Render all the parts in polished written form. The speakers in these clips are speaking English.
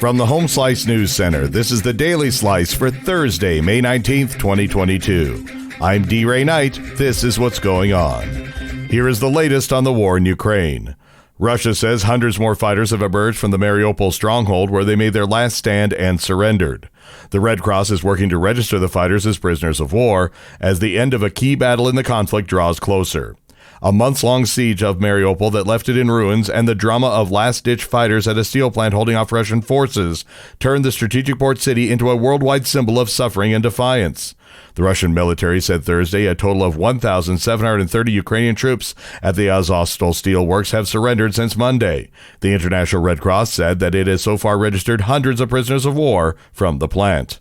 From the Home Slice News Center, this is the Daily Slice for Thursday, May 19th, 2022. I'm D. Ray Knight. This is what's going on. Here is the latest on the war in Ukraine. Russia says hundreds more fighters have emerged from the Mariupol stronghold where they made their last stand and surrendered. The Red Cross is working to register the fighters as prisoners of war as the end of a key battle in the conflict draws closer. A months-long siege of Mariupol that left it in ruins and the drama of last-ditch fighters at a steel plant holding off Russian forces turned the strategic port city into a worldwide symbol of suffering and defiance. The Russian military said Thursday a total of 1,730 Ukrainian troops at the Azovstal steelworks have surrendered since Monday. The International Red Cross said that it has so far registered hundreds of prisoners of war from the plant.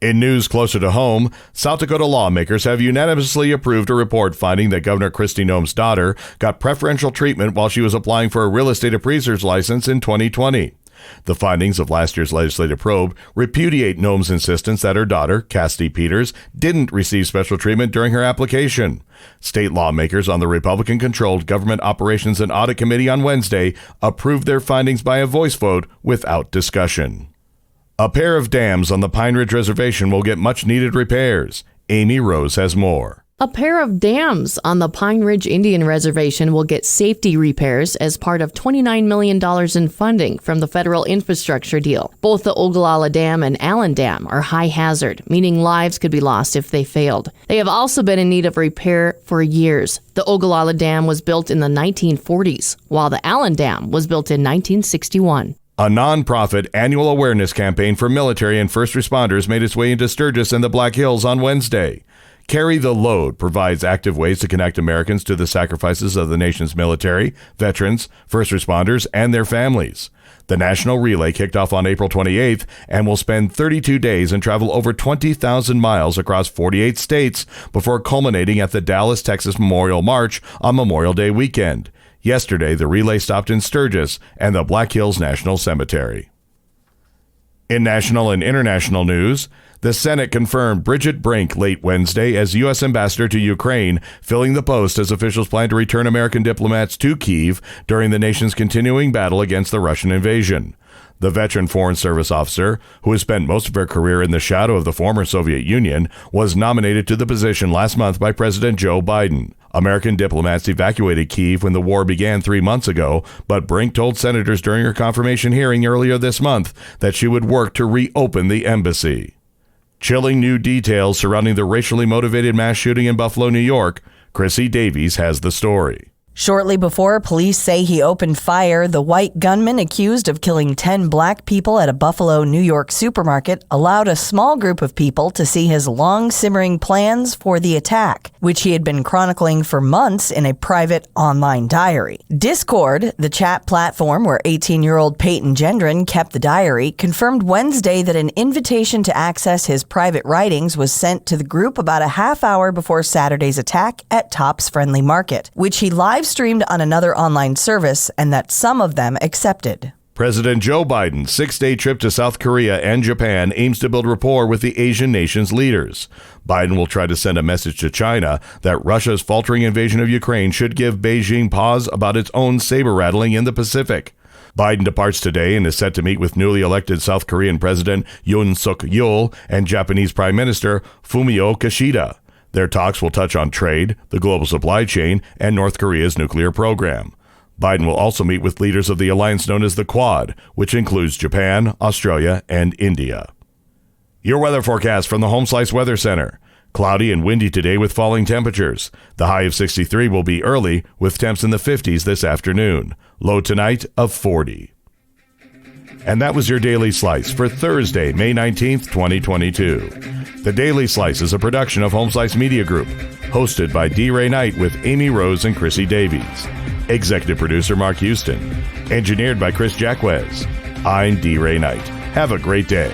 In news closer to home, South Dakota lawmakers have unanimously approved a report finding that Governor Kristi Noem's daughter got preferential treatment while she was applying for a real estate appraiser's license in 2020. The findings of last year's legislative probe repudiate Noem's insistence that her daughter, Cassidy Peters, didn't receive special treatment during her application. State lawmakers on the Republican-controlled Government Operations and Audit Committee on Wednesday approved their findings by a voice vote without discussion. A pair of dams on the Pine Ridge Reservation will get much-needed repairs. Amy Rose has more. A pair of dams on the Pine Ridge Indian Reservation will get safety repairs as part of $29 million in funding from the federal infrastructure deal. Both the Ogallala Dam and Allen Dam are high hazard, meaning lives could be lost if they failed. They have also been in need of repair for years. The Ogallala Dam was built in the 1940s, while the Allen Dam was built in 1961. A nonprofit annual awareness campaign for military and first responders made its way into Sturgis and the Black Hills on Wednesday. Carry the Load provides active ways to connect Americans to the sacrifices of the nation's military, veterans, first responders, and their families. The National Relay kicked off on April 28th and will spend 32 days and travel over 20,000 miles across 48 states before culminating at the Dallas, Texas Memorial March on Memorial Day weekend. Yesterday, the relay stopped in Sturgis and the Black Hills National Cemetery. In national and international news, the Senate confirmed Bridget Brink late Wednesday as U.S. Ambassador to Ukraine, filling the post as officials plan to return American diplomats to Kyiv during the nation's continuing battle against the Russian invasion. The veteran Foreign Service officer, who has spent most of her career in the shadow of the former Soviet Union, was nominated to the position last month by President Joe Biden. American diplomats evacuated Kyiv when the war began 3 months ago, but Brink told senators during her confirmation hearing earlier this month that she would work to reopen the embassy. Chilling new details surrounding the racially motivated mass shooting in Buffalo, New York. Chrissy Davies has the story. Shortly before police say he opened fire, the white gunman accused of killing 10 black people at a Buffalo, New York supermarket allowed a small group of people to see his long-simmering plans for the attack, which he had been chronicling for months in a private online diary. Discord, the chat platform where 18-year-old Peyton Gendron kept the diary, confirmed Wednesday that an invitation to access his private writings was sent to the group about a half hour before Saturday's attack at Tops Friendly Market, which he live-streamed on another online service, and that some of them accepted. President Joe Biden's 6-day trip to South Korea and Japan aims to build rapport with the Asian nations' leaders. Biden will try to send a message to China that Russia's faltering invasion of Ukraine should give Beijing pause about its own saber-rattling in the Pacific. Biden departs today and is set to meet with newly elected South Korean President Yoon Suk-yeol and Japanese Prime Minister Fumio Kishida. Their talks will touch on trade, the global supply chain, and North Korea's nuclear program. Biden will also meet with leaders of the alliance known as the Quad, which includes Japan, Australia, and India. Your weather forecast from the Home Slice Weather Center. Cloudy and windy today with falling temperatures. The high of 63 will be early, with temps in the 50s this afternoon. Low tonight of 40. And that was your Daily Slice for Thursday, May 19th, 2022. The Daily Slice is a production of Home Slice Media Group, hosted by D. Ray Knight with Amy Rose and Chrissy Davies. Executive producer Mark Houston. Engineered by Chris Jacquez. I'm D. Ray Knight. Have a great day.